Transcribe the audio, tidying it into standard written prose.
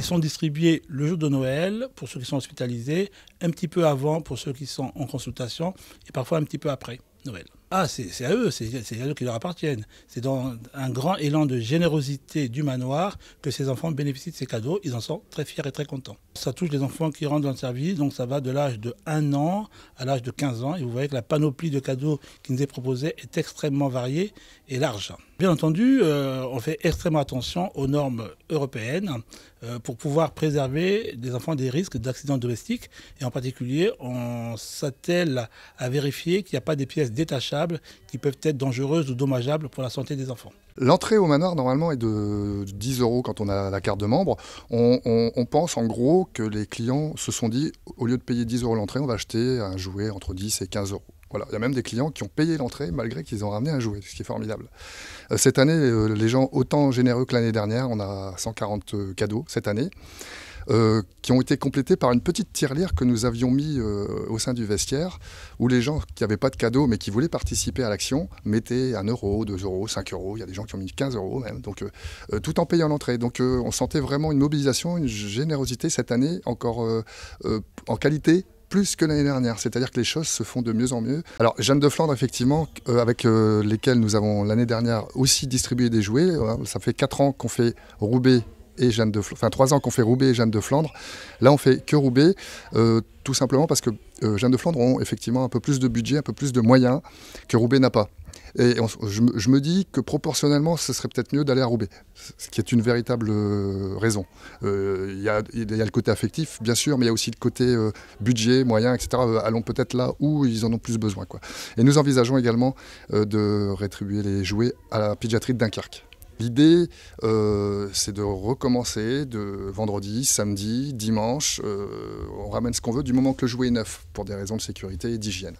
sont distribués le jour de Noël pour ceux qui sont hospitalisés, un petit peu avant pour ceux qui sont en consultation et parfois un petit peu après Noël. Ah, c'est à eux, c'est à eux qui leur appartiennent. C'est dans un grand élan de générosité du manoir que ces enfants bénéficient de ces cadeaux. Ils en sont très fiers et très contents. Ça touche les enfants qui rentrent dans le service, donc ça va de l'âge de 1 an à l'âge de 15 ans. Et vous voyez que la panoplie de cadeaux qui nous est proposée est extrêmement variée et large. Bien entendu, on fait extrêmement attention aux normes européennes pour pouvoir préserver les enfants des risques d'accidents domestiques. Et en particulier, on s'attelle à vérifier qu'il n'y a pas des pièces détachables qui peuvent être dangereuses ou dommageables pour la santé des enfants. L'entrée au manoir, normalement, est de 10 € quand on a la carte de membre. On pense en gros que les clients se sont dit, au lieu de payer 10 € l'entrée, on va acheter un jouet entre 10 et 15 €. Voilà. Il y a même des clients qui ont payé l'entrée malgré qu'ils ont ramené un jouet, ce qui est formidable. Cette année, les gens autant généreux que l'année dernière, on a 140 cadeaux cette année. Qui ont été complétés par une petite tirelire que nous avions mis au sein du vestiaire, où les gens qui n'avaient pas de cadeau mais qui voulaient participer à l'action mettaient 1 €, 2 €, 5 €. Il y a des gens qui ont mis 15 € même, donc, tout en payant l'entrée. Donc on sentait vraiment une mobilisation, une générosité cette année, encore en qualité, plus que l'année dernière, c'est-à-dire que les choses se font de mieux en mieux. Alors Jeanne de Flandre, effectivement, avec lesquelles nous avons l'année dernière aussi distribué des jouets, ça fait 4 ans qu'on fait Roubaix et Jeanne de Flandre, enfin 3 ans qu'on fait Roubaix et Jeanne de Flandre. Là on fait que Roubaix, tout simplement parce que Jeanne de Flandre ont effectivement un peu plus de budget, un peu plus de moyens que Roubaix n'a pas. Et je me dis que proportionnellement, ce serait peut-être mieux d'aller à Roubaix, ce qui est une véritable raison. Il y a le côté affectif, bien sûr, mais il y a aussi le côté budget, moyens, etc. Allons peut-être là où ils en ont plus besoin, quoi. Et nous envisageons également de rétribuer les jouets à la pédiatrie de Dunkerque. L'idée, c'est de recommencer de vendredi, samedi, dimanche. On ramène ce qu'on veut du moment que le jouet est neuf, pour des raisons de sécurité et d'hygiène.